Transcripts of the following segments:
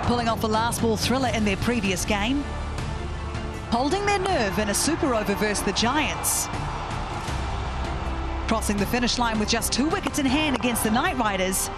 pulling off a last ball thriller in their previous game, holding their nerve in a super over versus the Giants, crossing the finish line with just 2 wickets in hand against the Night Riders.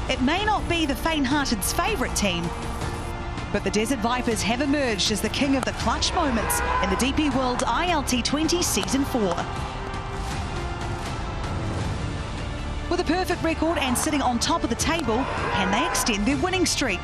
It may not be the faint-hearted's favourite team, but the Desert Vipers have emerged as the king of the clutch moments in the DP World ILT20 Season 4. With a perfect record and sitting on top of the table, can they extend their winning streak?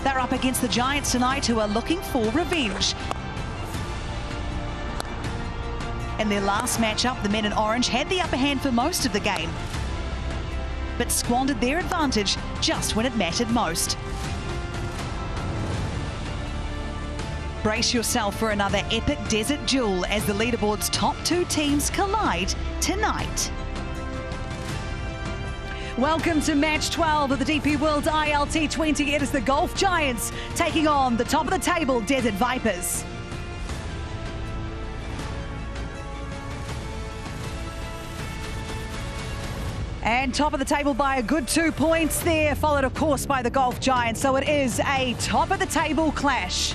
They're up against the Giants tonight, who are looking for revenge. In their last matchup, the men in orange had the upper hand for most of the game, but squandered their advantage just when it mattered most. Brace yourself for another epic desert duel as the leaderboard's top 2 teams collide tonight. Welcome to match 12 of the DP World ILT20. It is the Golf Giants taking on the top of the table Desert Vipers. And top of the table by a good 2 points there, followed of course by the Golf Giants. So it is a top of the table clash.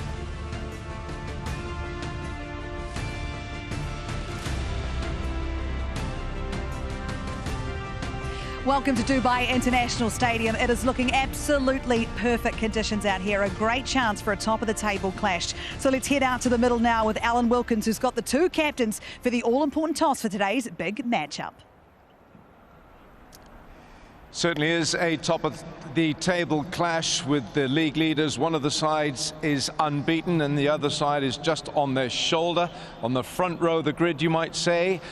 Welcome to Dubai International Stadium. It is looking absolutely perfect conditions out here. A great chance for a top of the table clash. So let's head out to the middle now with Alan Wilkins, who's got the 2 captains for the all-important toss for today's big matchup. Certainly is a top of the table clash with the league leaders. One of the sides is unbeaten and the other side is just on their shoulder, on the front row of the grid, you might say.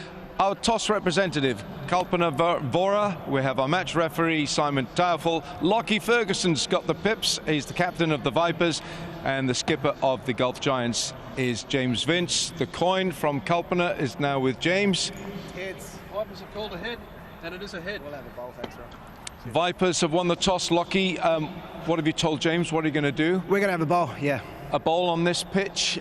Our toss representative, Kalpana Vora. We have our match referee, Simon Taufel. Lockie Ferguson's got the pips. He's the captain of the Vipers. And the skipper of the Golf Giants is James Vince. The coin from Kalpana is now with James. Heads. Vipers have called a head, and it is a head. We'll have a bowl, thanks, Rob. Vipers have won the toss, Lockie. What have you told James? What are you going to do? We're going to have a bowl, yeah. A bowl on this pitch.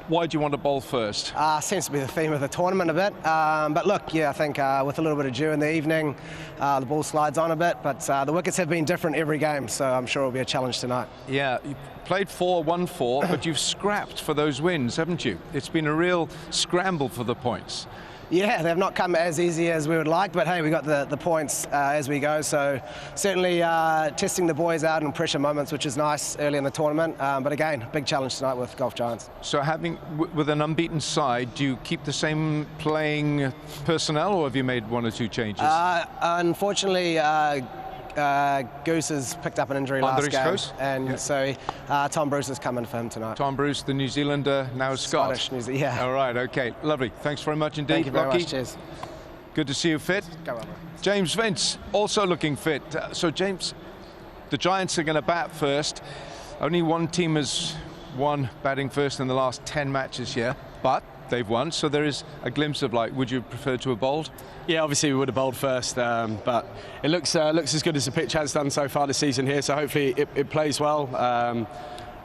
Why do you want to bowl first? Seems to be the theme of the tournament a bit. But look, yeah, I think with a little bit of dew in the evening, the ball slides on a bit. But the wickets have been different every game, so I'm sure it'll be a challenge tonight. Yeah, you played 4, won 4, but you've scrapped for those wins, haven't you? It's been a real scramble for the points. Yeah, they've not come as easy as we would like, but hey, we got the points as we go. So certainly testing the boys out in pressure moments, which is nice early in the tournament. But again, big challenge tonight with Golf Giants. So with an unbeaten side, do you keep the same playing personnel, or have you made 1 or 2 changes? Unfortunately, Goose has picked up an injury last game, and so Tom Bruce has come in for him tonight. Tom Bruce, the New Zealander, now Scott. Scottish, yeah. All right, okay, lovely. Thanks very much indeed. Thank you very Lockie. much, cheers. Good to see you fit. Go on, James Vince, also looking fit. So James, the Giants are going to bat first. Only one team has won batting first in the last 10 matches here, but they've won, so there is a glimpse of light. Would you prefer to have bowled? Yeah, obviously we would have bowled first, but it looks as good as the pitch has done so far this season here, so hopefully it plays well.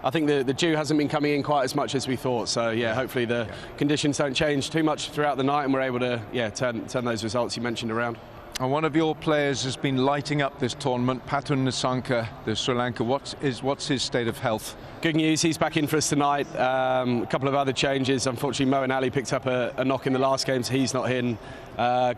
I think the dew hasn't been coming in quite as much as we thought, so yeah, hopefully the conditions don't change too much throughout the night and we're able to turn those results you mentioned around. And one of your players has been lighting up this tournament, Patun Nisanka, the Sri Lanka. What's his state of health? Good news, he's back in for us tonight. A couple of other changes. Unfortunately, Moeen Ali picked up a knock in the last game, so he's not in.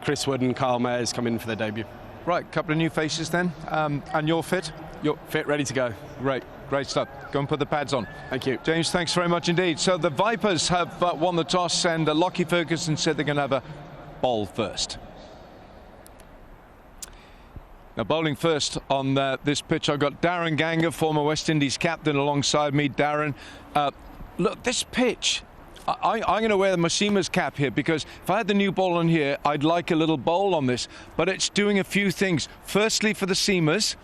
Chris Wood and Kyle Mayers come in for their debut. Right, couple of new faces then. And you're fit? You're fit, ready to go. Great stuff. Go and put the pads on. Thank you. James, thanks very much indeed. So the Vipers have won the toss, and Lockie Ferguson said they're going to have a bowl first. Now bowling first on this pitch, I've got Darren Ganger, former West Indies captain, alongside me. Darren, look, this pitch, I'm going to wear the Masima's cap here, because if I had the new ball on here, I'd like a little bowl on this, but it's doing a few things. Firstly for the seamers,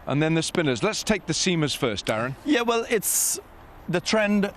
and then the spinners. Let's take the seamers first, Darren. Yeah, well, it's the trend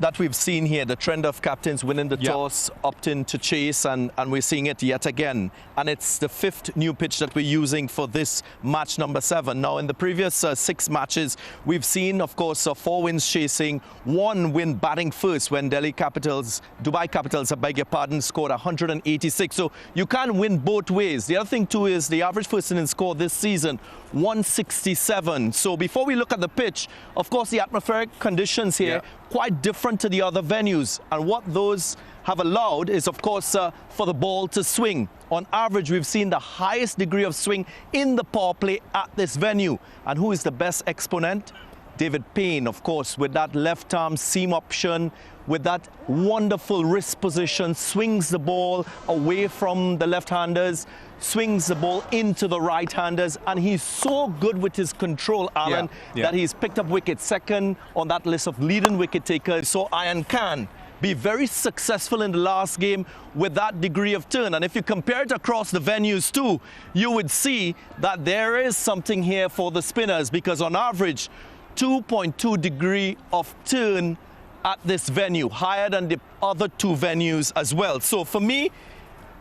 that we've seen here, the trend of captains winning the toss, opting to chase, and we're seeing it yet again. And it's the 5th new pitch that we're using for this match number 7. Now, in the previous 6 matches, we've seen, of course, 4 wins chasing, 1 win batting first when Dubai Capitals, I beg your pardon, scored 186. So you can't win both ways. The other thing, too, is the average first inning score this season, 167. So before we look at the pitch, of course, the atmospheric conditions here, quite different to the other venues. And what those have allowed is, of course, for the ball to swing. On average, we've seen the highest degree of swing in the power play at this venue. And who is the best exponent? David Payne, of course, with that left arm seam option, with that wonderful wrist position, swings the ball away from the left-handers, swings the ball into the right-handers, and he's so good with his control, Alan, that he's picked up wicket 2nd on that list of leading wicket takers. So Ian can be very successful in the last game with that degree of turn. And if you compare it across the venues too, you would see that there is something here for the spinners, because on average, 2.2 degree of turn at this venue, higher than the other 2 venues as well. So for me,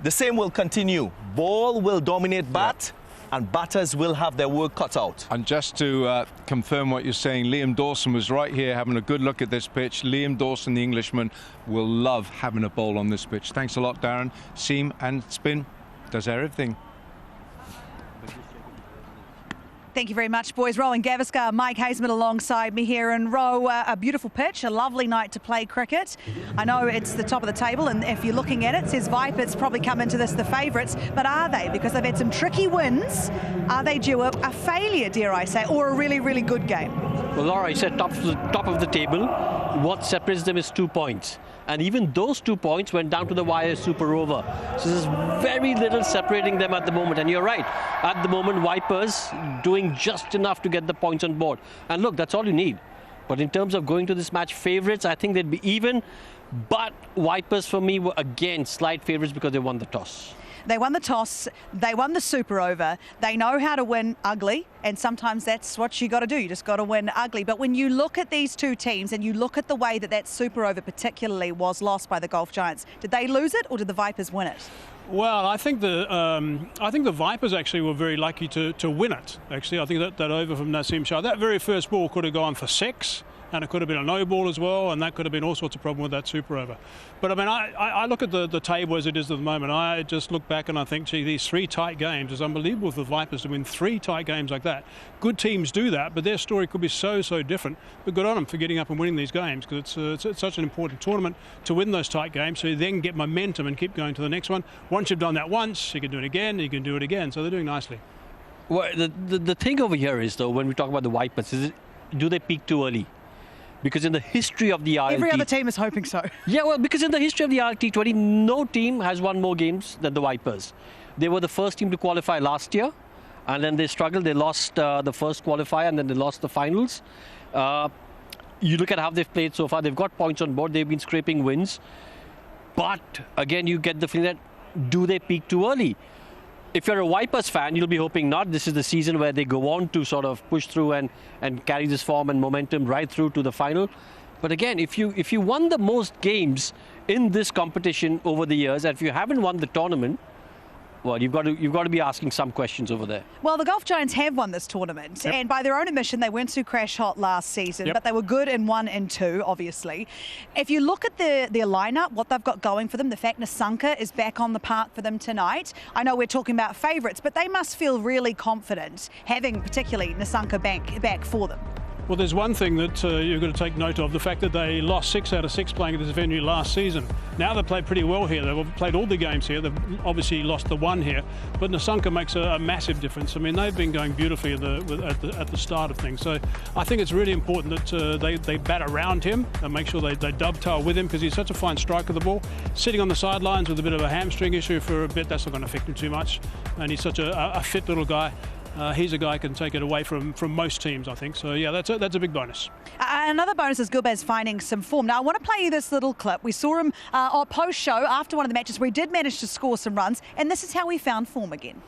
the same will continue. Ball will dominate bat, and batters will have their work cut out. And just to confirm what you're saying, Liam Dawson was right here having a good look at this pitch. Liam Dawson, the Englishman, will love having a bowl on this pitch. Thanks a lot, Darren. Seam and spin does everything. Thank you very much, boys. Rowan Gavaskar, Mike Hazeman alongside me here. And Ro, a beautiful pitch, a lovely night to play cricket. I know it's the top of the table, and if you're looking at it, it says Vipers probably come into this the favourites, but are they? Because they've had some tricky wins. Are they due a failure, dare I say, or a really, really good game? Well, Laura, you said top of the table. What separates them is 2 points. And even those 2 points went down to the wire super over. So there's very little separating them at the moment. And you're right, at the moment, Vipers doing just enough to get the points on board. And look, that's all you need. But in terms of going to this match favourites, I think they'd be even. But Vipers, for me, were again slight favourites because they won the toss. They won the toss, they won the super over, they know how to win ugly, and sometimes that's what you got to do, you just got to win ugly. But when you look at these 2 teams and you look at the way that super over particularly was lost by the Gulf Giants, did they lose it or did the Vipers win it? Well, I think the Vipers actually were very lucky to win it. Actually, I think that over from Naseem Shah, that very first ball could have gone for 6. And it could have been a no ball as well, and that could have been all sorts of problem with that super over. But I mean, I look at the table as it is at the moment. I just look back and I think, gee, these 3 tight games is unbelievable for the Vipers to win 3 tight games like that. Good teams do that, but their story could be so different. But good on them for getting up and winning these games, because it's such an important tournament to win those tight games, so you then get momentum and keep going to the next one. Once you've done that once, you can do it again, you can do it again. So they're doing nicely. Well, the thing over here is, though, when we talk about the Vipers, do they peak too early? Because in the history of the ILT... Every other team is hoping so. Yeah, well, because in the history of the ILT20, no team has won more games than the Vipers. They were the first team to qualify last year, and then they struggled. They lost the first qualifier, and then they lost the finals. You look at how they've played so far. They've got points on board. They've been scraping wins. But, again, you get the feeling that, do they peak too early? If you're a Vipers fan, you'll be hoping not. This is the season where they go on to sort of push through and carry this form and momentum right through to the final. But again, if you won the most games in this competition over the years, and if you haven't won the tournament, well, you've got to be asking some questions over there. Well, the Gulf Giants have won this tournament, and by their own admission, they weren't too crash hot last season, but they were good in 1 and 2, obviously. If you look at their lineup, what they've got going for them, the fact Nissanka is back on the park for them tonight. I know we're talking about favourites, but they must feel really confident having particularly Nissanka back for them. Well, there's one thing that you've got to take note of, the fact that they lost 6 out of 6 playing at this venue last season. Now they've played pretty well here. They've played all the games here. They've obviously lost the 1 here, but Nissanka makes a massive difference. I mean, they've been going beautifully at the start of things. So I think it's really important that they bat around him and make sure they dovetail with him, because he's such a fine striker of the ball. Sitting on the sidelines with a bit of a hamstring issue for a bit, that's not going to affect him too much. And he's such a fit little guy. He's a guy who can take it away from most teams, I think. So, yeah, that's a big bonus. Another bonus is Gulbaz finding some form. Now, I want to play you this little clip. We saw him on post-show after one of the matches where he did manage to score some runs, and this is how he found form again.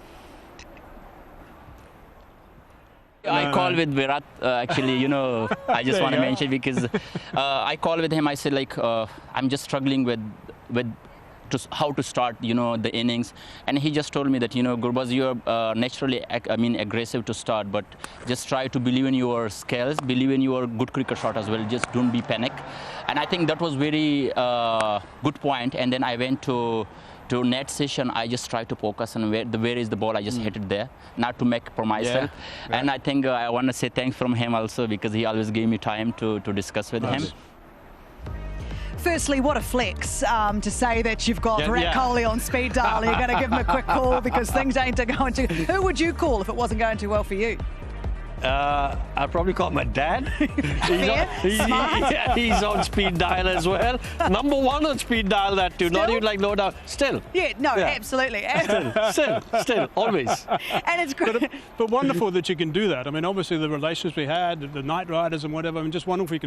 I call with Virat, actually, you know, I just want to mention because I call with him, I said like, I'm just struggling with how to start, you know, the innings. And he just told me that, you know, Gurbaz, you're naturally, aggressive to start, but just try to believe in your skills, believe in your good cricket shot as well. Just don't be panic. And I think that was very good point. And then I went to net session. I just try to focus on where is the ball. I just hit it there, not to make for myself. Yeah. And I think I want to say thanks from him also, because he always gave me time to discuss with him. Firstly, what a flex to say that you've got Virat Kohli on speed dial. You're going to give him a quick call because things ain't going to. Who would you call if it wasn't going too well for you? I'd probably call my dad. He's on speed dial as well. Number one on speed dial, that too. Still? Not even like no doubt. Still. Yeah, no, absolutely. Still, always. And it's good. But wonderful that you can do that. I mean, obviously the relations we had, the Knight Riders and whatever. I mean, just wonderful you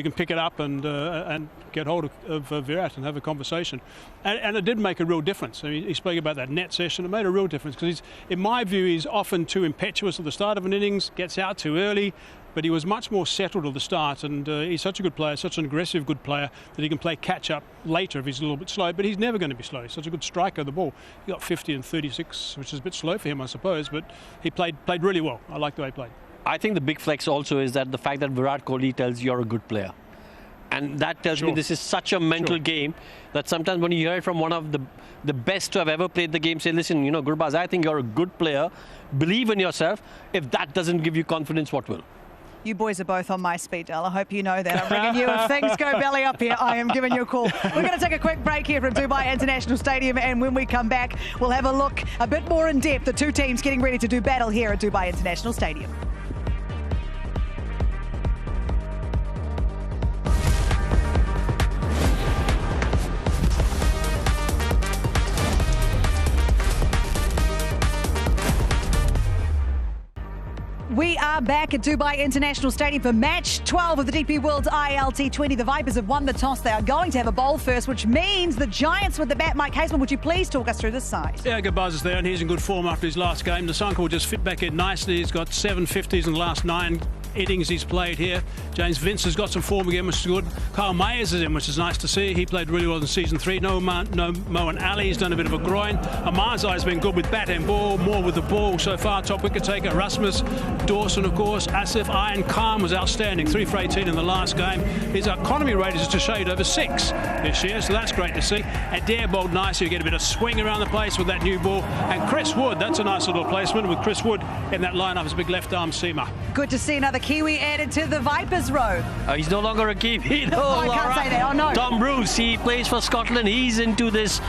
can pick it up and get hold of Virat and have a conversation. And it did make a real difference. I mean, he spoke about that net session. It made a real difference because in my view, he's often too impetuous at the start of an innings, gets out too early, but he was much more settled at the start, and he's such a good player, such an aggressive good player, that he can play catch up later if he's a little bit slow, but he's never going to be slow. He's such a good striker of the ball. He got 50 and 36, which is a bit slow for him, I suppose, but he played really well. I like the way he played. I think the big flex also is that the fact that Virat Kohli tells you're a good player. And that tells me this is such a mental game that sometimes when you hear it from one of the best to have ever played the game, say, listen, you know, Gurbaz, I think you're a good player. Believe in yourself. If that doesn't give you confidence, what will? You boys are both on my speed dial. I hope you know that. I'm bringing you. If things go belly up here, I am giving you a call. We're going to take a quick break here from Dubai International Stadium, and when we come back, we'll have a look a bit more in depth. The two teams getting ready to do battle here at Dubai International Stadium. We are back at Dubai International Stadium for match 12 of the DP World's ILT20. The Vipers have won the toss. They are going to have a bowl first, which means the Giants with the bat. Mike Haseman, would you please talk us through this side? Yeah, Gurbaz is there, and he's in good form after his last game. The Sanka will just fit back in nicely. He's got 7 50s in the last 9 innings he's played here. James Vince has got some form again, which is good. Kyle Mayers is in, which is nice to see. He played really well in season 3. No Moeen Ali, he's done a bit of a groin. Amarzai has been good with bat and ball, more with the ball so far. Top wicket taker Rasmus Dawson, of course. Asif Iron Khan was outstanding, 3 for 18 in the last game. His economy rate is just a shade over 6 this year, so that's great to see. Adair bowled nicely. You get a bit of swing around the place with that new ball. And Chris Wood, that's a nice little placement with Chris Wood in that lineup as a big left arm seamer. Good to see another Kiwi added to the Vipers row. He's no longer a Kiwi. No, I can't say that. Oh, no. Tom Bruce, he plays for Scotland. He's into this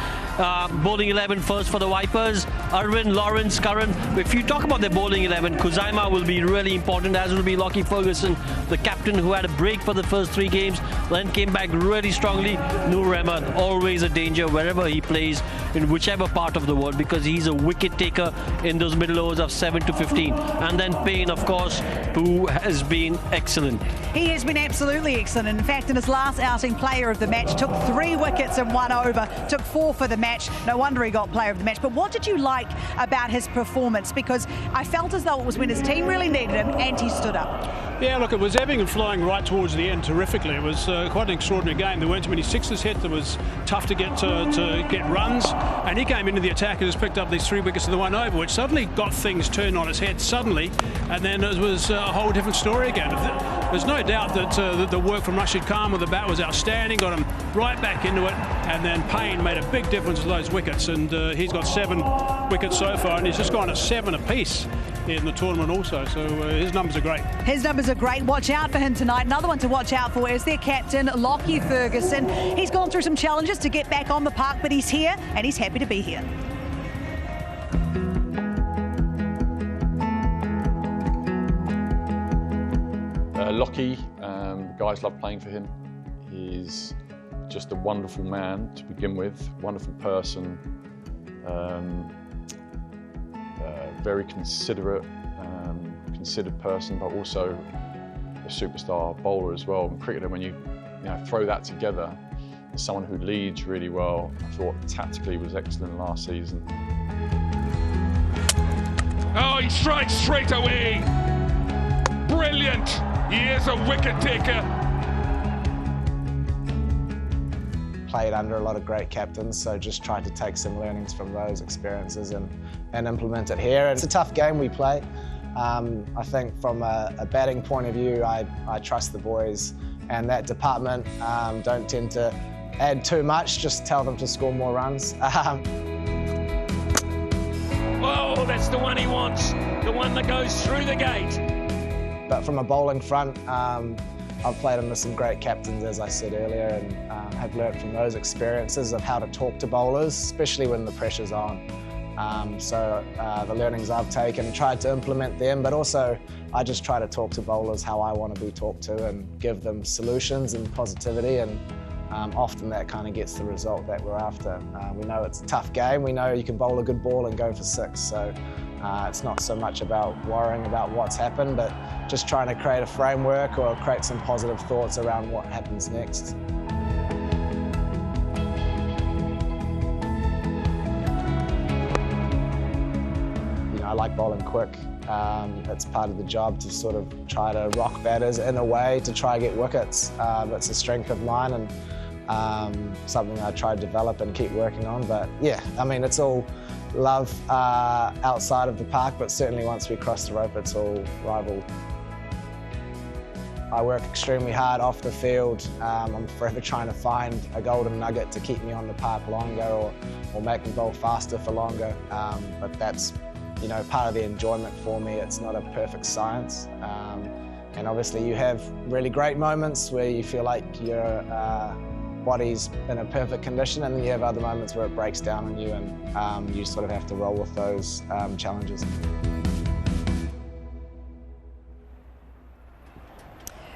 bowling 11 first for the Vipers. Arvind, Lawrence, Curran. If you talk about their bowling 11, Kuzaima will be really important, as will be Lockie Ferguson, the captain, who had a break for the first 3 games, then came back really strongly. Noor Ahmed, always a danger wherever he plays, in whichever part of the world, because he's a wicket taker in those middle overs of 7 to 15. And then Payne, of course, who has been excellent. He has been absolutely excellent. In fact, in his last outing, player of the match, took 3 wickets in 1 over, took 4 for the match. No wonder he got player of the match. But what did you like about his performance? Because I felt as though it was when his team really needed him and he stood up. Yeah, look, it was ebbing and flowing right towards the end terrifically. It was quite an extraordinary game. There weren't too many sixes hit. It was tough to get runs. And he came into the attack and just picked up these 3 wickets to the 1 over, which suddenly got things turned on its head suddenly. And then it was a whole different story again. There's no doubt that the work from Rashid Khan with the bat was outstanding, got him right back into it. And then Payne made a big difference with those wickets. And he's got 7 wickets so far, and he's just gone at 7 apiece in the tournament also, so his numbers are great. His numbers are great. Watch out for him tonight. Another one to watch out for is their captain, Lockie Ferguson. He's gone through some challenges to get back on the park, but he's here and he's happy to be here. Lockie, guys love playing for him. He's just a wonderful man to begin with, wonderful person. Very considerate, considered person, but also a superstar bowler as well. And cricketer, when you throw that together, as someone who leads really well, I thought tactically was excellent last season. Oh, he strikes straight away. brilliant. He is a wicket taker. Played under a lot of great captains, so just tried to take some learnings from those experiences and implement it here. It's a tough game we play. I think from a batting point of view, I trust the boys and that department. Don't tend to add too much, just tell them to score more runs. Oh, that's the one he wants, the one that goes through the gate. But from a bowling front, I've played under some great captains, as I said earlier, and have learnt from those experiences of how to talk to bowlers, especially when the pressure's on. The learnings I've taken, tried to implement them, but also I just try to talk to bowlers how I want to be talked to and give them solutions and positivity, and often that kind of gets the result that we're after. We know it's a tough game, we know you can bowl a good ball and go for 6, so it's not so much about worrying about what's happened, but just trying to create a framework or create some positive thoughts around what happens next. I like bowling quick. It's part of the job to sort of try to rock batters in a way to try to get wickets. It's a strength of mine and something I try to develop and keep working on. But yeah, I mean, it's all love outside of the park, but certainly once we cross the rope, it's all rival. I work extremely hard off the field. I'm forever trying to find a golden nugget to keep me on the park longer or make me bowl faster for longer. But that's, you know, part of the enjoyment for me. It's not a perfect science. And obviously you have really great moments where you feel like your body's in a perfect condition, and then you have other moments where it breaks down on you, and you sort of have to roll with those challenges.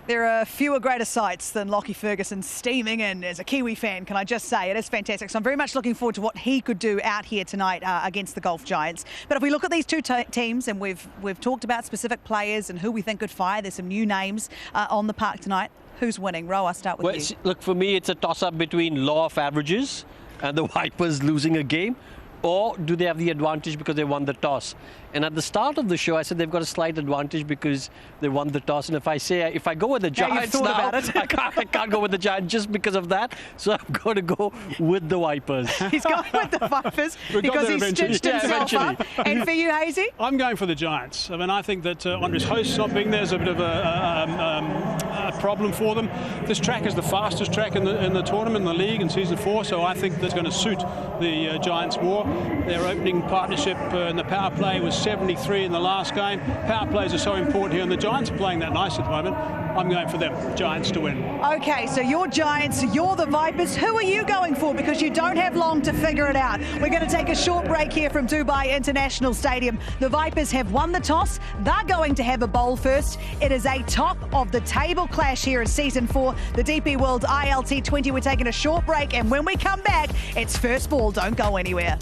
There are fewer greater sights than Lockie Ferguson steaming in. As a Kiwi fan, can I just say, it is fantastic. So I'm very much looking forward to what he could do out here tonight against the Golf Giants. But if we look at these two teams, and we've talked about specific players and who we think could fire, there's some new names on the park tonight. Who's winning? Ro, I'll start with you. Look, for me, it's a toss-up between law of averages and the Vipers losing a game, or do they have the advantage because they won the toss? And at the start of the show, I said they've got a slight advantage because they won the toss. And if I go with the Giants now, I can't go with the Giants just because of that. So I'm going to go with the Vipers. He's going with the Vipers because he's stitched himself up. And for you, Hazy? I'm going for the Giants. I mean, I think that Andres Host not being there is a bit of a problem for them. This track is the fastest track in the tournament, in the league, in season 4. So I think that's going to suit the Giants more. Their opening partnership in the power play was 73 in the last game. Power plays are so important here, and the Giants are playing that nice at the moment. I'm going for them, Giants to win. Okay, so you're Giants, you're the Vipers. Who are you going for? Because you don't have long to figure it out. We're going to take a short break here from Dubai International Stadium. The Vipers have won the toss. They're going to have a bowl first. It is a top of the table clash here in season 4. The DP World ILT20. We're taking a short break, and when we come back, it's first ball. Don't go anywhere.